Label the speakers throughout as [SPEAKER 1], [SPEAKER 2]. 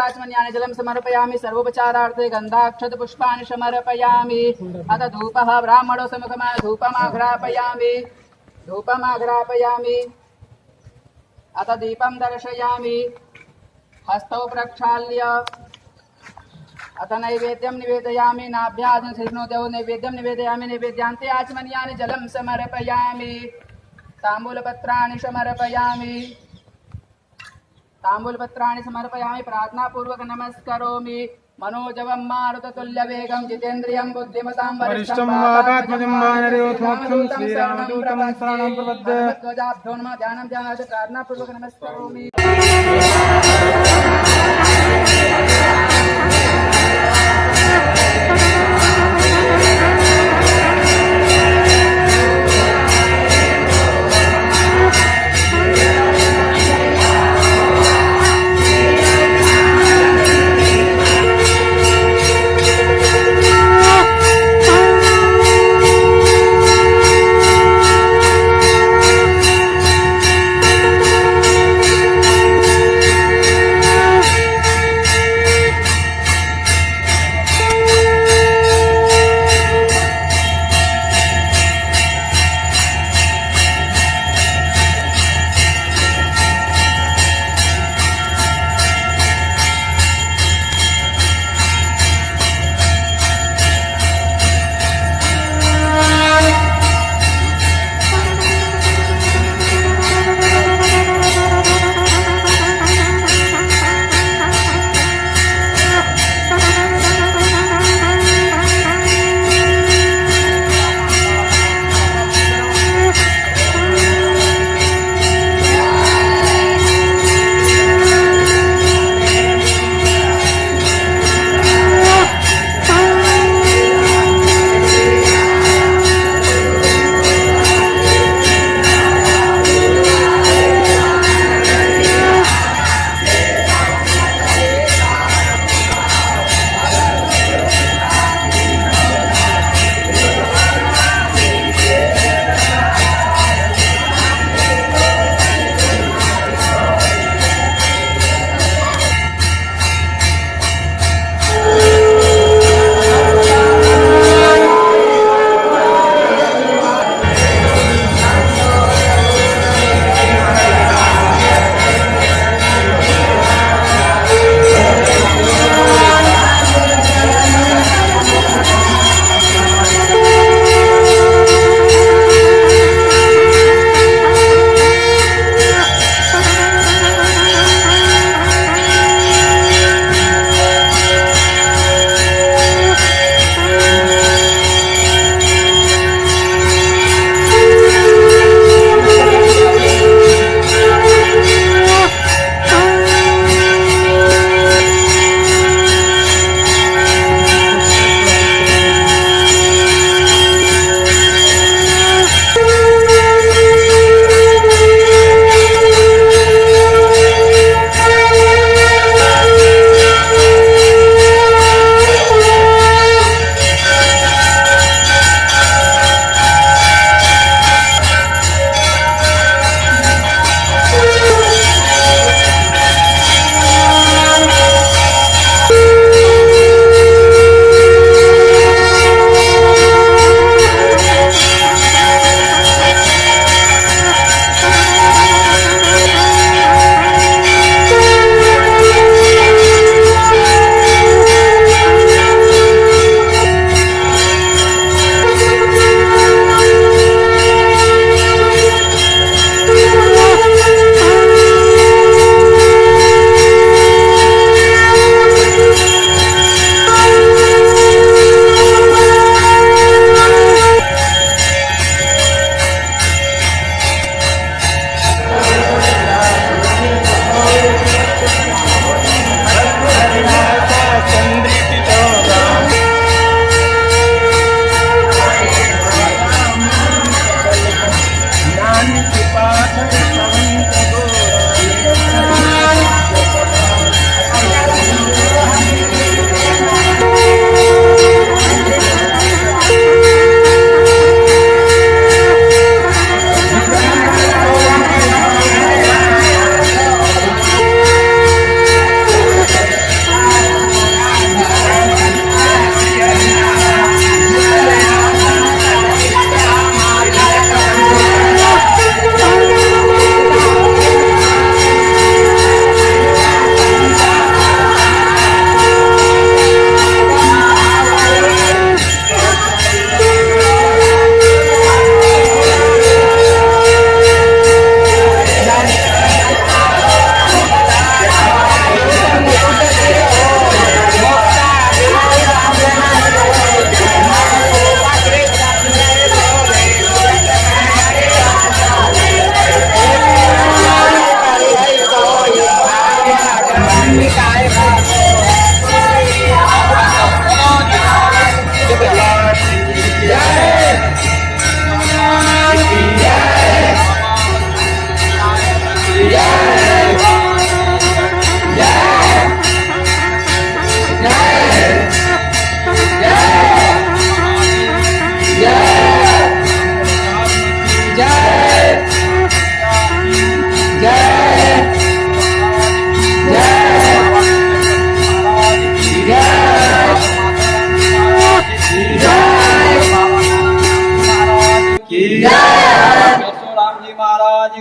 [SPEAKER 1] आचमन्यानि जलं समर्पयामि सर्वोपचारार्थे गन्धाक्षतपुष्पाणि समर्पयामि अथ धूपः ब्राह्मणो समुखमाय धूपमाघ्रापयामि अथ दीपं दर्शयामि हस्तौ प्रक्षाल्य अथ नैवेद्यं निवेदयामि नाभ्याजं श्रीनोदेव नैवेद्यं निवेदयामि नैवेद्यान्ते आचमन्यानि जलं समर्पयामि ताम्बूलपत्राणि समर्पयामि प्रार्थनापूर्वक नमस्करोमि मनोजवं मारुततुल्यवेगं जितेन्द्रियं बुद्धिमतां वरिष्ठं वातात्मजं मानरयोथोक्षं श्रीरामदूतं शरणं प्रपद्ये ध्वजाभ्यो नमः ध्यानं ध्यानात् प्रार्थनापूर्वक नमस्करोमि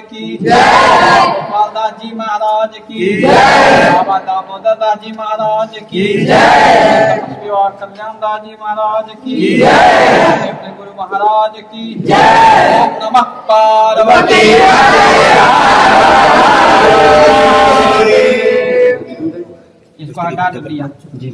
[SPEAKER 2] की जय, गोपाल दास जी महाराज की जय, बाबा दामोदर दास जी महाराज की जय, तपस्वी और कल्याण दास जी महाराज की जय, अपने गुरु महाराज की जय। ओम नमः पार्वती। इसको हटा दो प्रिया जी।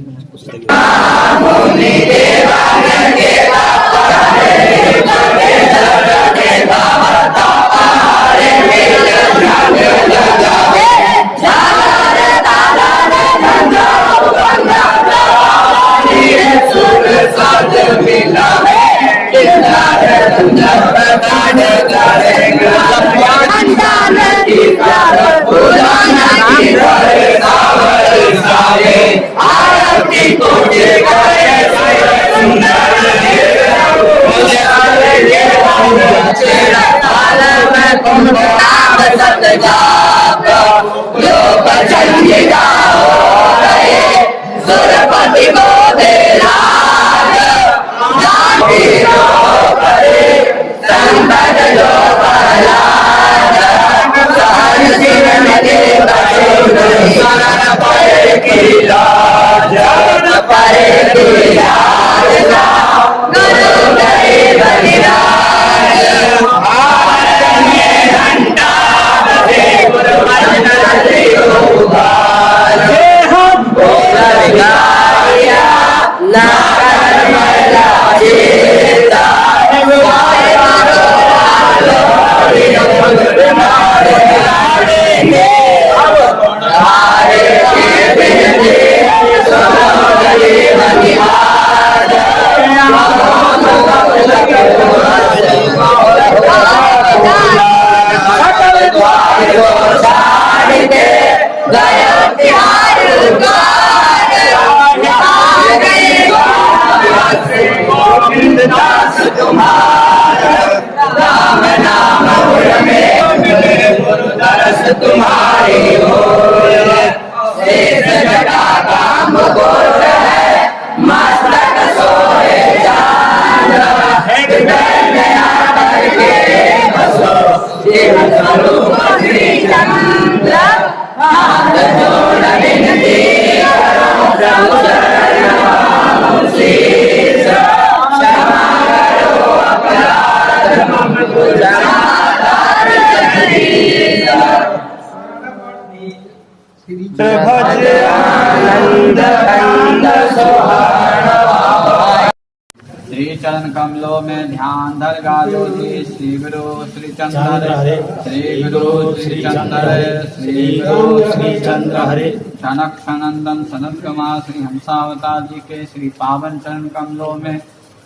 [SPEAKER 2] श्री चरण कमलों में ध्यान धर गाजो जी। श्री गुरु श्री चंद्र श्री गुरु श्री चंद्र श्री गुरु श्री चंद्र हरे। शनक सनंदन सनत कुमार श्री हंसावतार जी के श्री पावन चरण कमलों में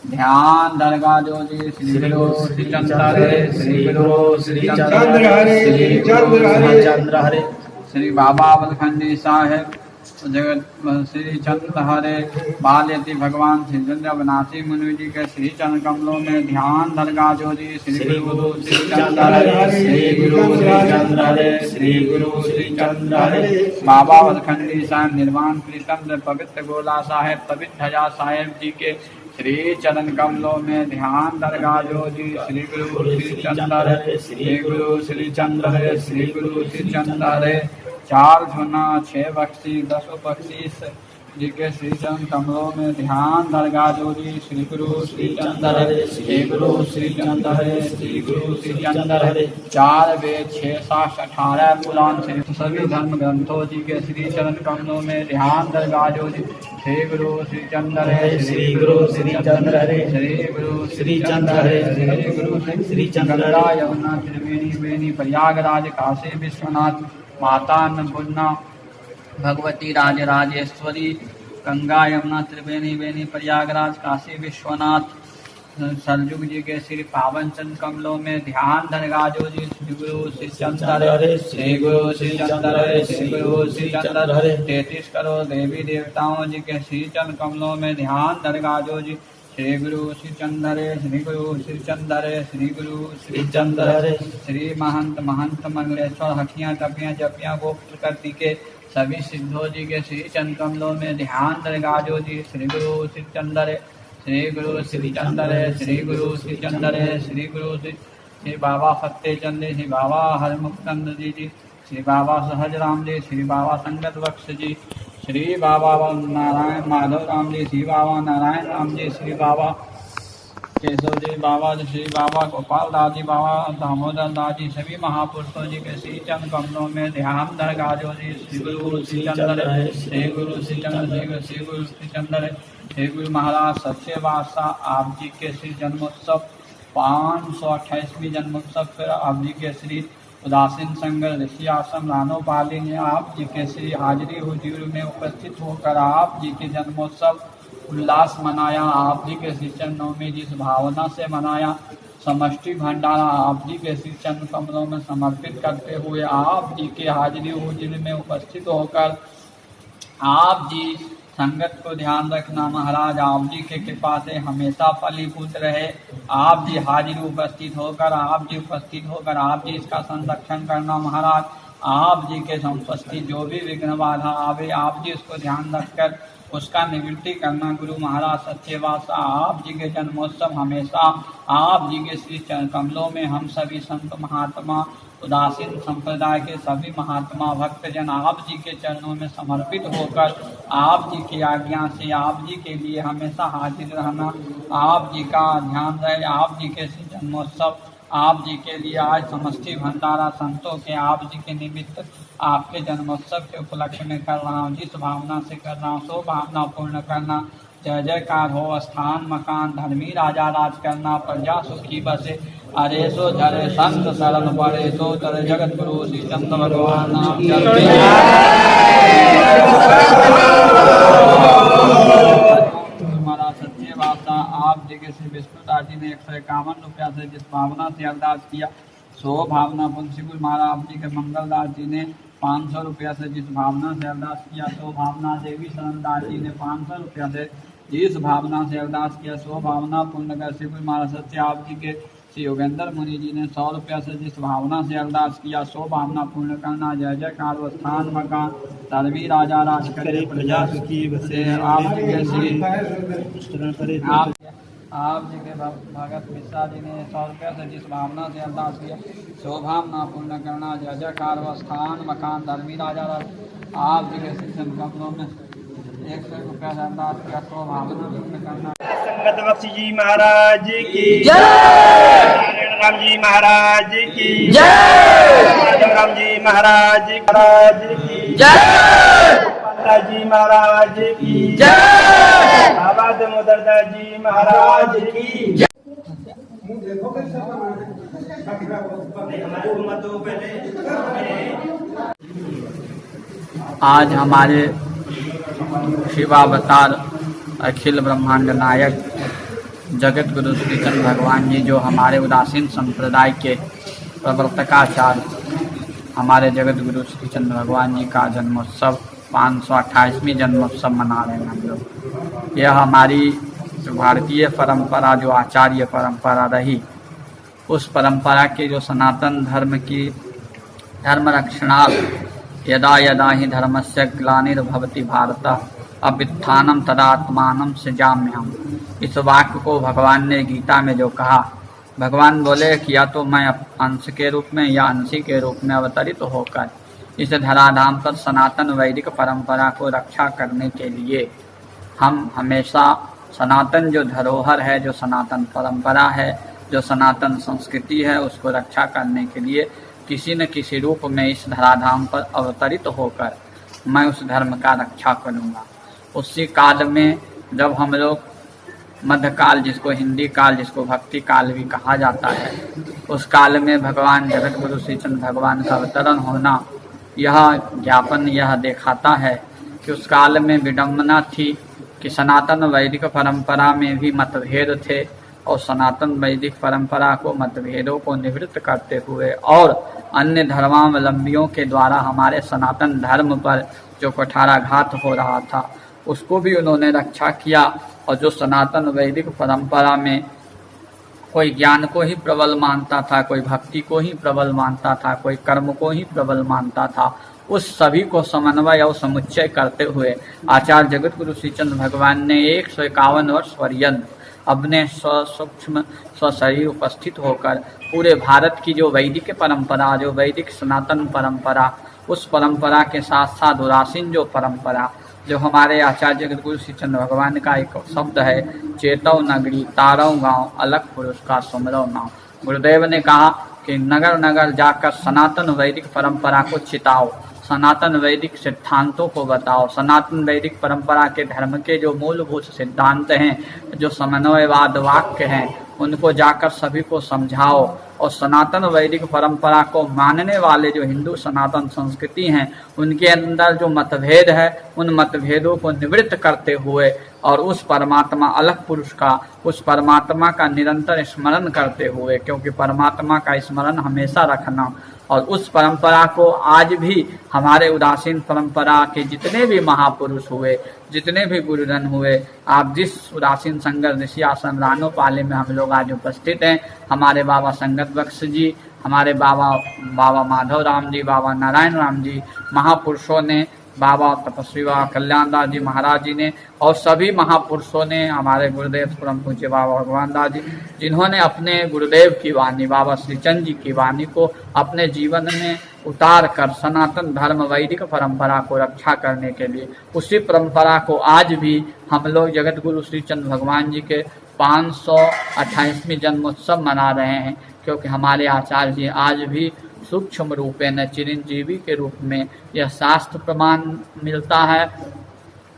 [SPEAKER 2] ध्यान धर गाजो जी। श्री गुरु श्री चंद्र श्री गुरु श्री चंद्र हरे। श्री बाबा बलखंडी साहेब जगत श्री चंद्र हरे बाल्यति भगवान श्री चंद्र बनासी मुनि जी के श्री चरण कमलों में ध्यान धर गाजो जी। श्री गुरु श्री चंद्र हरे श्री गुरु श्री चंद्र हरे श्री गुरु श्री चंद्र हरे। बाबा बलखंडी साहेब निर्वाण प्रीतम पवित्र गोला साहेब पवित्र ध्वजा साहेब जी के श्री चरण कमलों में ध्यान धर गाजो जी। श्री गुरु श्री चंद्र हरे श्री गुरु श्री चंद्र हरे श्री गुरु श्री चंद्र हरे। 4 झुना 6 बख्शी 10 बख्शीश जी के श्री चरण कमलों में ध्यान धर गाजो जी। श्री गुरु श्री चंद्र हरे श्री गुरु श्री चंद्र हरे श्री गुरु श्री चंद्र हरे। 4 वेद 6 शास्त्र 18 पुराण सभी धर्म ग्रंथों जी के श्री चरण कमलों में ध्यान धर गाजो जी। श्री गुरु श्री चंद्र हरे श्री गुरु श्री चंद्र हरे श्री गुरु श्री चंद्र हरे श्री गुरु श्री चंद्र। यमुना त्रिवेणी बेनी प्रयागराज काशी विश्वनाथ माता अन्नपूर्णा भगवती राजराजेश्वरी गंगा यमुना त्रिवेणी बेनी प्रयागराज काशी विश्वनाथ सरजुग जी के श्री पावन चरण कमलों में ध्यान धर गाजो जी। श्री गुरु श्री चंद्र हरे श्री गुरु श्री चंद्र हरे श्री गुरु श्री चंद्र हरे। 33 करोड़ देवी देवताओं जी के श्री चरण कमलों में ध्यान धर गाजो जी। श्री गुरु श्री चंद्र हरे श्री गुरु श्री चंद्र हरे श्री गुरु श्री चंद्र हरे। श्री महंत महंत मंगलेश्वर हठियां टपियां जपियां गोप्त करती के सभी सिद्धों जी के श्री चरण कमलों में ध्यान धर गाजो जी। श्री गुरु श्री चंद्र हरे श्री गुरु श्री चंद्र हरे श्री गुरु श्री चंद्र हरे श्री गुरु श्री श्री बाबा सत्यचंद जी, श्री बाबा हरमुक्तंद जी, श्री बाबा सहजराम जी, श्री बाबा संगत बख्श जी, श्री बाबा नारायण माधव राम जी, श्री बाबा नारायण राम जी, श्री बाबा केशव जी बाबा, श्री बाबा गोपाल दास जी, बाबा दामोदर दास जी, सभी महापुरुषों जी के श्री चंद कमलों में ध्यान दरगाजो जी। श्री गुरु श्री चंद्र, श्री गुरु श्री चंद्र, श्री गुरु श्री चंद्र, श्री गुरु महाराज सच्चे बादशाह आप जी के श्री जन्मोत्सव 528वीं जन्मोत्सव पर आप जी के श्री उदासीन संगर ऋषि आश्रम रानोपाली ने आप जी के श्री हाजिरी हुजूर में उपस्थित होकर आप जी के जन्मोत्सव उल्लास मनाया। आप जी के श्री चरणों में जिस भावना से मनाया, समष्टि भंडारा आप जी के श्री चरण कमलों में समर्पित करते हुए आप जी के हाजिरी हुजूर में उपस्थित होकर आप जी संगत को ध्यान रखना महाराज। आप जी के कृपा से हमेशा फलीभूत रहे। आप जी हाजिर उपस्थित होकर आप जी इसका संरक्षण करना महाराज। आप जी के संपत्ति जो भी विघ्न बाधा आवे आप जी उसको ध्यान रखकर उसका निवृत्ति करना गुरु महाराज सच्चे बादशाह। आप जी के जन्मोत्सव हमेशा आप जी के श्री चरण कमलों में हम सभी संत महात्मा उदासीन संप्रदाय के सभी महात्मा भक्तजन आप जी के चरणों में समर्पित होकर आप जी की आज्ञा से आप जी के लिए हमेशा हाजिर रहना। आप जी का ध्यान रहे। आप जी के श्री जन्मोत्सव आप जी के लिए आज समष्टि भंडारा संतों के आप जी के निमित्त आपके जन्मोत्सव के उपलक्ष्य में कर रहा हूँ। जिस भावना से कर रहा हूँ सो भावना पूर्ण करना। जय जयकार हो। स्थान मकान धर्मी राजा राज करना। प्रजा सुखी बसे अरे सो धरे संत शरण पड़े सो धरे जगत गुरु श्री चंद्र भगवान नाम हमारा सच्चे बादशाह आप जी के श्री विष्णुदास जी ने 151 रुपया से जिस भावना से अरदास किया सो भावना पुंसीपुर महाराज आप जी के मंगलदास जी ने 500 रुपया से जिस भावना से अरदास किया सो भावना देवी शरणदास जी ने 500 रुपया से जिस भावना से अरदास किया सो भावना पूर्ण कर शिवपुर महाराज सच्चे आप जी के श्री योगेंद्र मुनि जी ने 100 रुपया से जिस भावना से अरदास किया सो भावना पूर्ण करना। जय जयकार व स्थान मकान धर्मी राजा राज करे प्रजा सुखी बसे आप जी के श्री आप जी के भगत मिश्रा जी ने 100 रुपया से जिस भावना से अरदास किया सो भावना पूर्ण करना। जय जयकार व स्थान मकान धर्मी राजा राज आप जी के श्री चरण कमलों में 100 रुपया से अरदास किया सो भावना पूर्ण करना।
[SPEAKER 3] संगत बख्शी जी महाराज की जय। राम जी महाराज की जय। राम जी महाराज की जय। पांडा जी महाराज की जय। बाबा दामोदर जी महाराज की जय।
[SPEAKER 2] आज हमारे शिवावतार अखिल ब्रह्मांड नायक जगत गुरु श्री चंद्र भगवान जी जो हमारे उदासीन संप्रदाय के प्रवर्तकाचार्य हमारे जगत गुरु श्री चंद्र भगवान जी का जन्मोत्सव 528वीं जन्मोत्सव मना रहे हैं हम लोग। यह हमारी जो भारतीय परंपरा जो आचार्य परंपरा रही उस परंपरा के जो सनातन धर्म की धर्म रक्षणार्थ यदा यदा ही धर्मस्य ग्लानिर्भवति भारत अभ्युत्थानम तदात्मानम सृजाम्यहम्। इस वाक्य को भगवान ने गीता में जो कहा, भगवान बोले कि या तो मैं अंश के रूप में या अंशी के रूप में अवतरित होकर इस धराधाम पर सनातन वैदिक परंपरा को रक्षा करने के लिए हम हमेशा सनातन जो धरोहर है, जो सनातन परंपरा है, जो सनातन संस्कृति है, उसको रक्षा करने के लिए किसी न किसी रूप में इस धराधाम पर अवतरित होकर मैं उस धर्म का रक्षा करूँगा। उसी काल में जब हम लोग मध्यकाल जिसको हिंदी काल जिसको भक्ति काल भी कहा जाता है, उस काल में भगवान जगत गुरु श्री चंद्र भगवान का अवतरण होना यह ज्ञापन यह दिखाता है कि उस काल में विडम्बना थी कि सनातन वैदिक परंपरा में भी मतभेद थे और सनातन वैदिक परंपरा को मतभेदों को निवृत्त करते हुए और अन्य धर्मावलंबियों के द्वारा हमारे सनातन धर्म पर जो कुठाराघात हो रहा था उसको भी उन्होंने रक्षा किया। और जो सनातन वैदिक परंपरा में कोई ज्ञान को ही प्रबल मानता था, कोई भक्ति को ही प्रबल मानता था, कोई कर्म को ही प्रबल मानता था, उस सभी को समन्वय और समुच्चय करते हुए आचार्य जगत गुरु श्री चंद्र भगवान ने 151 वर्ष पर्यंत अपने सूक्ष्म स्वशरीर उपस्थित होकर पूरे भारत की जो वैदिक परंपरा, जो वैदिक सनातन परंपरा, उस परंपरा के साथ साथ उदासीन जो परंपरा, जो हमारे आचार्य जगतगुरु श्री चंद्र भगवान का एक शब्द है, चेतव नगरी तारव गांव अलग पुरुष का सुमरव नाम। गुरुदेव ने कहा कि नगर नगर जाकर सनातन वैदिक परंपरा को चिताओ, सनातन वैदिक सिद्धांतों को बताओ, सनातन वैदिक परंपरा के धर्म के जो मूलभूत सिद्धांत हैं, जो समन्वयवाद वाक्य हैं, उनको जाकर सभी को समझाओ। और सनातन वैदिक परंपरा को मानने वाले जो हिंदू सनातन संस्कृति हैं, उनके अंदर जो मतभेद है, उन मतभेदों को निवृत्त करते हुए और उस परमात्मा अलग पुरुष का, उस परमात्मा का निरंतर स्मरण करते हुए, क्योंकि परमात्मा का स्मरण हमेशा रखना, और उस परंपरा को आज भी हमारे उदासीन परंपरा के जितने भी महापुरुष हुए, जितने भी गुरुजन हुए, आप जिस उदासीन संगर ऋषि आश्रम रानोपाले में हम लोग आज उपस्थित हैं, हमारे बाबा संगत बख्श जी, हमारे बाबा माधव राम जी, बाबा नारायण राम जी, महापुरुषों ने, बाबा तपस्वी बाबा कल्याण दास जी महाराज जी ने, और सभी महापुरुषों ने, हमारे गुरुदेव परम पूज्य बाबा भगवान दास जी, जिन्होंने अपने गुरुदेव की वाणी, बाबा श्रीचंद जी की वाणी को अपने जीवन में उतार कर सनातन धर्म वैदिक परंपरा को रक्षा करने के लिए, उसी परंपरा को आज भी हम लोग जगत गुरु श्री चंद्र भगवान जी के 528वें जन्मोत्सव मना रहे हैं, क्योंकि हमारे आचार्य जी आज भी सूक्ष्म रूपेण चिरंजीवी के रूप में यह शास्त्र प्रमाण मिलता है,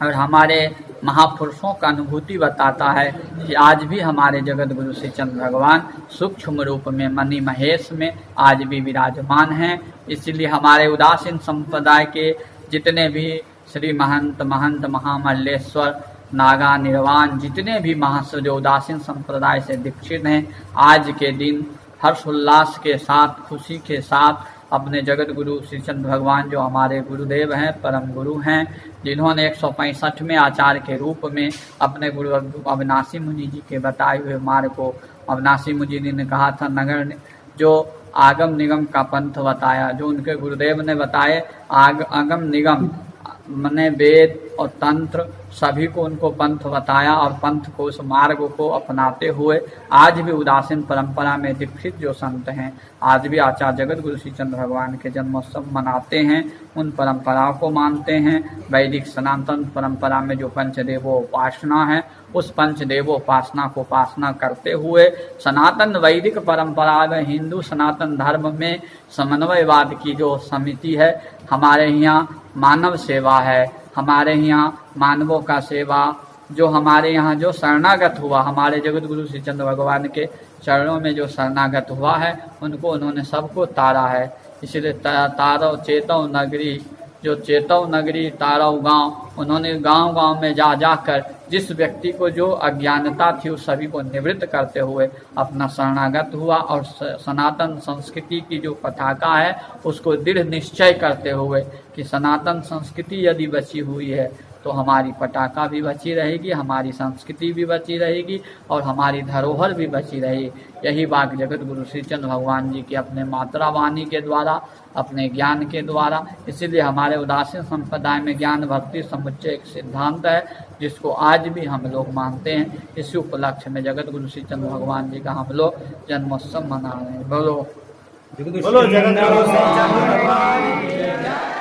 [SPEAKER 2] और हमारे महापुरुषों का अनुभूति बताता है कि आज भी हमारे जगत गुरु श्री चंद्र भगवान सूक्ष्म रूप में मणि महेश में आज भी विराजमान हैं। इसलिए हमारे उदासीन संप्रदाय के जितने भी श्री महंत महामल्लेश्वर, नागा, निर्वाण, जितने भी महाशय जो उदासीन संप्रदाय से दीक्षित हैं, आज के दिन हर्षोल्लास के साथ, खुशी के साथ अपने जगत गुरु श्री चंद्र भगवान जो हमारे गुरुदेव हैं, परम गुरु हैं, जिन्होंने 165वें आचार्य के रूप में अपने गुरु अविनाशी मुनि जी के बताए हुए मार्ग को, अविनाशी मुनि जी ने कहा था, नगर जो आगम निगम का पंथ बताया, जो उनके गुरुदेव ने बताए, आगम निगम मने वेद और तंत्र सभी को उनको पंथ बताया, और पंथ को, उस मार्ग को अपनाते हुए आज भी उदासीन परंपरा में दीक्षित जो संत हैं, आज भी आचार्य जगत गुरु श्री चंद्र भगवान के जन्मोत्सव मनाते हैं, उन परंपराओं को मानते हैं। वैदिक सनातन परंपरा में जो पंचदेवोपासना है, उस पंचदेवोपासना को उपासना करते हुए सनातन वैदिक परंपरा में हिंदू सनातन धर्म में समन्वयवाद की जो समिति है, हमारे यहाँ मानव सेवा है, हमारे यहाँ मानवों का सेवा, जो हमारे यहाँ जो शरणागत हुआ, हमारे जगत गुरु श्री चंद्र भगवान के चरणों में जो शरणागत हुआ है, उनको उन्होंने सबको तारा है। इसलिए तारव चेतव नगरी, जो चेतव नगरी तारव गांव, उन्होंने गांव गांव में जा जाकर जिस व्यक्ति को जो अज्ञानता थी उस सभी को निवृत्त करते हुए अपना शरणागत हुआ, और सनातन संस्कृति की जो पताका है उसको दृढ़ निश्चय करते हुए कि सनातन संस्कृति यदि बची हुई है तो हमारी पताका भी बची रहेगी, हमारी संस्कृति भी बची रहेगी, और हमारी धरोहर भी बची रहेगी। यही बात जगत गुरु श्री चंद्र भगवान जी की अपने मात्रा वाणी के द्वारा, अपने ज्ञान के द्वारा, इसीलिए हमारे उदासीन संप्रदाय में ज्ञान भक्ति समुच्चय एक सिद्धांत है, जिसको आज भी हम लोग मानते हैं। इसी उपलक्ष्य में जगत गुरु श्री चंद्र भगवान जी का हम लोग जन्मोत्सव मना रहे हैं। बोलो
[SPEAKER 3] जगत गुरु श्री चंद्र भगवान की जय।